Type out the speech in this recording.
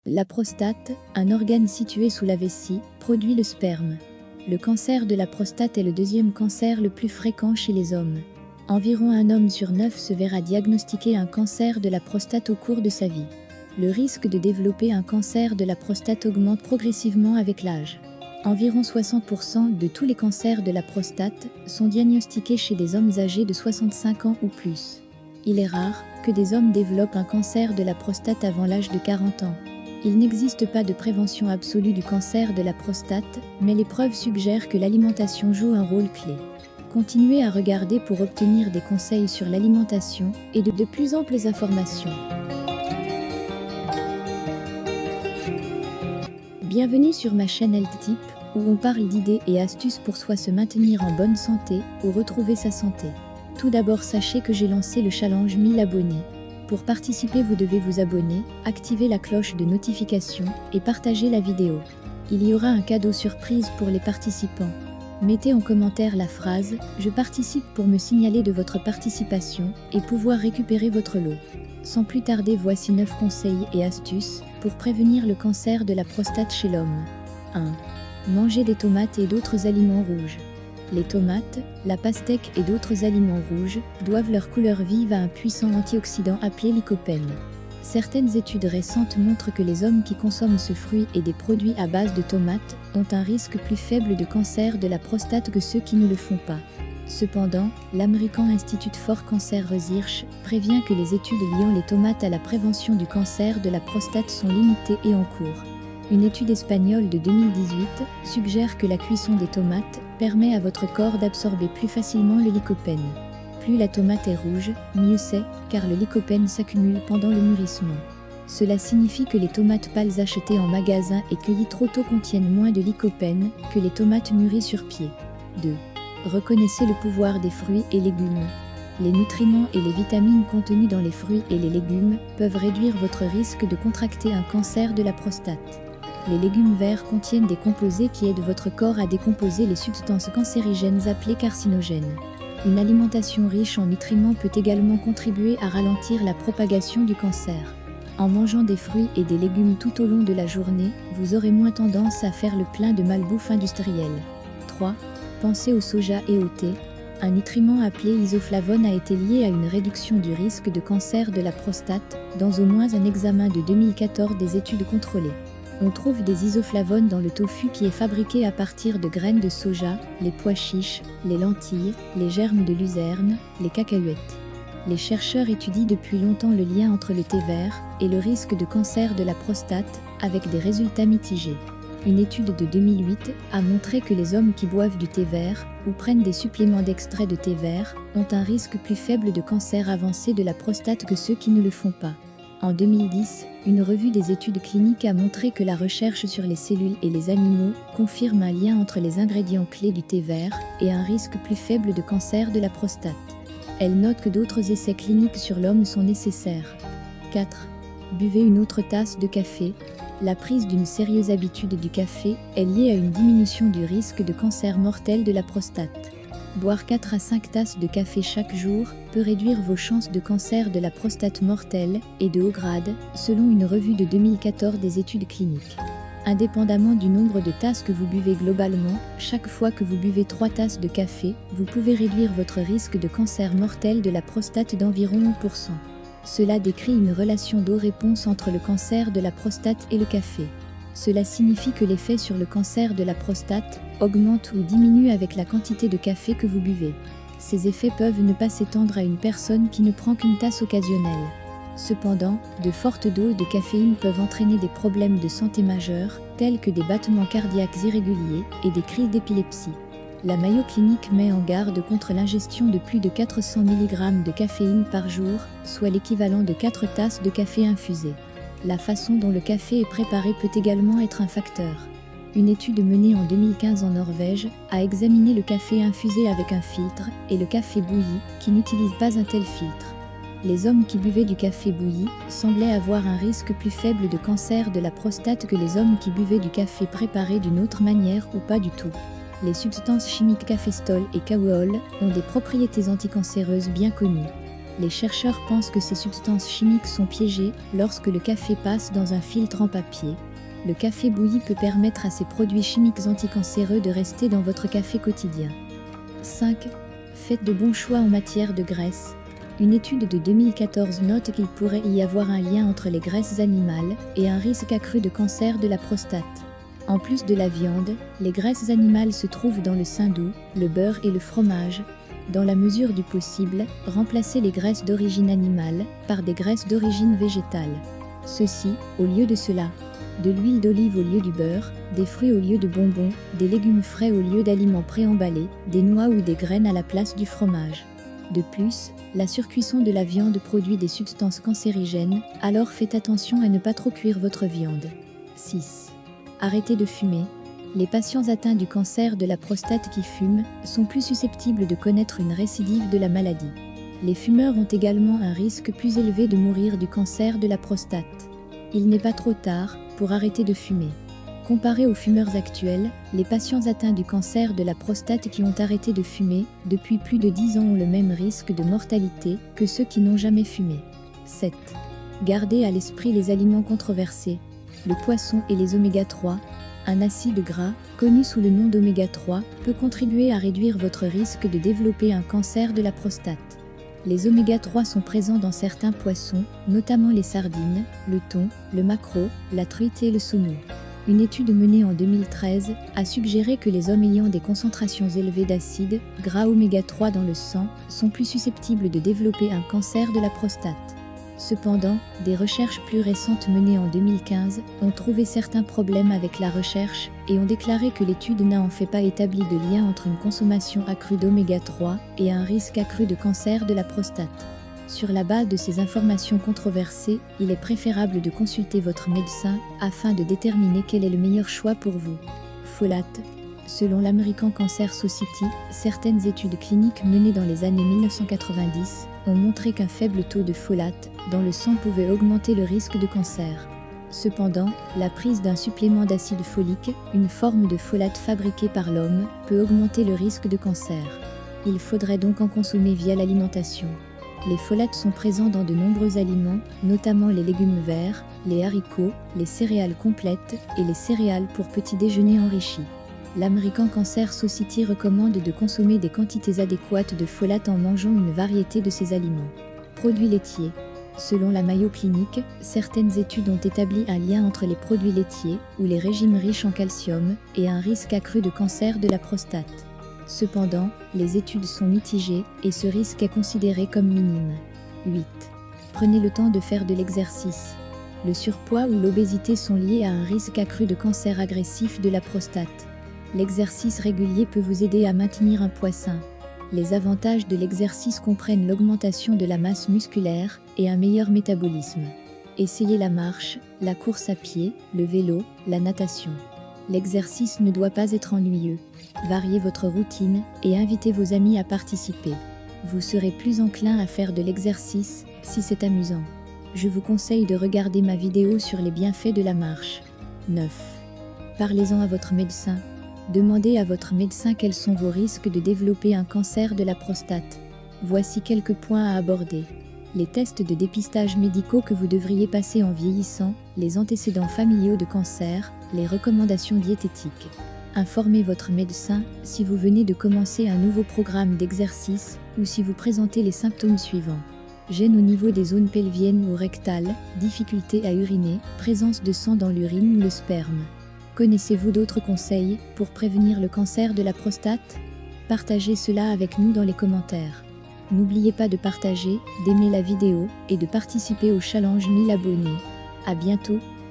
La prostate, un organe situé sous la vessie, produit le sperme. Le cancer de la prostate est le deuxième cancer le plus fréquent chez les hommes. Environ un homme sur 9 se verra diagnostiquer un cancer de la prostate au cours de sa vie. Le risque de développer un cancer de la prostate augmente progressivement avec l'âge. Environ 60% de tous les cancers de la prostate sont diagnostiqués chez des hommes âgés de 65 ans ou plus. Il est rare que des hommes développent un cancer de la prostate avant l'âge de 40 ans. Il n'existe pas de prévention absolue du cancer de la prostate, mais les preuves suggèrent que l'alimentation joue un rôle clé. Continuez à regarder pour obtenir des conseils sur l'alimentation et de plus amples informations. Bienvenue sur ma chaîne Health Tip, où on parle d'idées et astuces pour soit se maintenir en bonne santé ou retrouver sa santé. Tout d'abord, sachez que j'ai lancé le challenge 1000 abonnés. Pour participer, vous devez vous abonner, activer la cloche de notification et partager la vidéo. Il y aura un cadeau surprise pour les participants. Mettez en commentaire la phrase « Je participe » pour me signaler de votre participation et pouvoir récupérer votre lot. Sans plus tarder, voici 9 conseils et astuces pour prévenir le cancer de la prostate chez l'homme. 1. Manger des tomates et d'autres aliments rouges. Les tomates, la pastèque et d'autres aliments rouges doivent leur couleur vive à un puissant antioxydant appelé lycopène. Certaines études récentes montrent que les hommes qui consomment ce fruit et des produits à base de tomates ont un risque plus faible de cancer de la prostate que ceux qui ne le font pas. Cependant, l'American Institute for Cancer Research prévient que les études liant les tomates à la prévention du cancer de la prostate sont limitées et en cours. Une étude espagnole de 2018 suggère que la cuisson des tomates permet à votre corps d'absorber plus facilement le lycopène. Plus la tomate est rouge, mieux c'est, car le lycopène s'accumule pendant le mûrissement. Cela signifie que les tomates pâles achetées en magasin et cueillies trop tôt contiennent moins de lycopène que les tomates mûries sur pied. 2. Reconnaissez le pouvoir des fruits et légumes. Les nutriments et les vitamines contenus dans les fruits et les légumes peuvent réduire votre risque de contracter un cancer de la prostate. Les légumes verts contiennent des composés qui aident votre corps à décomposer les substances cancérigènes appelées carcinogènes. Une alimentation riche en nutriments peut également contribuer à ralentir la propagation du cancer. En mangeant des fruits et des légumes tout au long de la journée, vous aurez moins tendance à faire le plein de malbouffe industrielle. 3. Pensez au soja et au thé. Un nutriment appelé isoflavone a été lié à une réduction du risque de cancer de la prostate dans au moins un examen de 2014 des études contrôlées. On trouve des isoflavones dans le tofu qui est fabriqué à partir de graines de soja, les pois chiches, les lentilles, les germes de luzerne, les cacahuètes. Les chercheurs étudient depuis longtemps le lien entre le thé vert et le risque de cancer de la prostate, avec des résultats mitigés. Une étude de 2008 a montré que les hommes qui boivent du thé vert ou prennent des suppléments d'extrait de thé vert ont un risque plus faible de cancer avancé de la prostate que ceux qui ne le font pas. En 2010, une revue des études cliniques a montré que la recherche sur les cellules et les animaux confirme un lien entre les ingrédients clés du thé vert et un risque plus faible de cancer de la prostate. Elle note que d'autres essais cliniques sur l'homme sont nécessaires. 4. Buvez une autre tasse de café. La prise d'une sérieuse habitude du café est liée à une diminution du risque de cancer mortel de la prostate. Boire 4 à 5 tasses de café chaque jour peut réduire vos chances de cancer de la prostate mortelle et de haut grade, selon une revue de 2014 des études cliniques. Indépendamment du nombre de tasses que vous buvez globalement, chaque fois que vous buvez 3 tasses de café, vous pouvez réduire votre risque de cancer mortel de la prostate d'environ 1%. Cela décrit une relation d'eau-réponse entre le cancer de la prostate et le café. Cela signifie que l'effet sur le cancer de la prostate augmente ou diminue avec la quantité de café que vous buvez. Ces effets peuvent ne pas s'étendre à une personne qui ne prend qu'une tasse occasionnelle. Cependant, de fortes doses de caféine peuvent entraîner des problèmes de santé majeurs, tels que des battements cardiaques irréguliers et des crises d'épilepsie. La Mayo Clinic met en garde contre l'ingestion de plus de 400 mg de caféine par jour, soit l'équivalent de 4 tasses de café infusé. La façon dont le café est préparé peut également être un facteur. Une étude menée en 2015 en Norvège a examiné le café infusé avec un filtre et le café bouilli qui n'utilise pas un tel filtre. Les hommes qui buvaient du café bouilli semblaient avoir un risque plus faible de cancer de la prostate que les hommes qui buvaient du café préparé d'une autre manière ou pas du tout. Les substances chimiques caféstol et kaool ont des propriétés anticancéreuses bien connues. Les chercheurs pensent que ces substances chimiques sont piégées lorsque le café passe dans un filtre en papier. Le café bouilli peut permettre à ces produits chimiques anticancéreux de rester dans votre café quotidien. 5. Faites de bons choix en matière de graisse. Une étude de 2014 note qu'il pourrait y avoir un lien entre les graisses animales et un risque accru de cancer de la prostate. En plus de la viande, les graisses animales se trouvent dans le saindoux, le beurre et le fromage. Dans la mesure du possible, remplacez les graisses d'origine animale par des graisses d'origine végétale. Ceci, au lieu de cela, de l'huile d'olive au lieu du beurre, des fruits au lieu de bonbons, des légumes frais au lieu d'aliments préemballés, des noix ou des graines à la place du fromage. De plus, la surcuisson de la viande produit des substances cancérigènes, alors faites attention à ne pas trop cuire votre viande. 6. Arrêtez de fumer. Les patients atteints du cancer de la prostate qui fument sont plus susceptibles de connaître une récidive de la maladie. Les fumeurs ont également un risque plus élevé de mourir du cancer de la prostate. Il n'est pas trop tard pour arrêter de fumer. Comparé aux fumeurs actuels, les patients atteints du cancer de la prostate qui ont arrêté de fumer depuis plus de 10 ans ont le même risque de mortalité que ceux qui n'ont jamais fumé. 7. Gardez à l'esprit les aliments controversés. Le poisson et les oméga 3, un acide gras, connu sous le nom d'oméga 3, peut contribuer à réduire votre risque de développer un cancer de la prostate. Les oméga 3 sont présents dans certains poissons, notamment les sardines, le thon, le maquereau, la truite et le saumon. Une étude menée en 2013 a suggéré que les hommes ayant des concentrations élevées d'acides gras oméga 3 dans le sang sont plus susceptibles de développer un cancer de la prostate. Cependant, des recherches plus récentes menées en 2015 ont trouvé certains problèmes avec la recherche et ont déclaré que l'étude n'a en fait pas établi de lien entre une consommation accrue d'oméga 3 et un risque accru de cancer de la prostate. Sur la base de ces informations controversées, il est préférable de consulter votre médecin afin de déterminer quel est le meilleur choix pour vous. Folate. Selon l'American Cancer Society, certaines études cliniques menées dans les années 1990 ont montré qu'un faible taux de folate dans le sang pouvait augmenter le risque de cancer. Cependant, la prise d'un supplément d'acide folique, une forme de folate fabriquée par l'homme, peut augmenter le risque de cancer. Il faudrait donc en consommer via l'alimentation. Les folates sont présents dans de nombreux aliments, notamment les légumes verts, les haricots, les céréales complètes et les céréales pour petit déjeuner enrichis. L'American Cancer Society recommande de consommer des quantités adéquates de folate en mangeant une variété de ces aliments. Produits laitiers. Selon la Mayo Clinic, certaines études ont établi un lien entre les produits laitiers ou les régimes riches en calcium et un risque accru de cancer de la prostate. Cependant, les études sont mitigées et ce risque est considéré comme minime. 8. Prenez le temps de faire de l'exercice. Le surpoids ou l'obésité sont liés à un risque accru de cancer agressif de la prostate. L'exercice régulier peut vous aider à maintenir un poids sain. Les avantages de l'exercice comprennent l'augmentation de la masse musculaire et un meilleur métabolisme. Essayez la marche, la course à pied, le vélo, la natation. L'exercice ne doit pas être ennuyeux. Variez votre routine et invitez vos amis à participer. Vous serez plus enclin à faire de l'exercice si c'est amusant. Je vous conseille de regarder ma vidéo sur les bienfaits de la marche. 9. Parlez-en à votre médecin. Demandez à votre médecin quels sont vos risques de développer un cancer de la prostate. Voici quelques points à aborder. Les tests de dépistage médicaux que vous devriez passer en vieillissant, les antécédents familiaux de cancer, les recommandations diététiques. Informez votre médecin si vous venez de commencer un nouveau programme d'exercice ou si vous présentez les symptômes suivants. Gêne au niveau des zones pelviennes ou rectales, difficulté à uriner, présence de sang dans l'urine ou le sperme. Connaissez-vous d'autres conseils pour prévenir le cancer de la prostate? Partagez cela avec nous dans les commentaires. N'oubliez pas de partager, d'aimer la vidéo et de participer au challenge 1000 abonnés. À bientôt!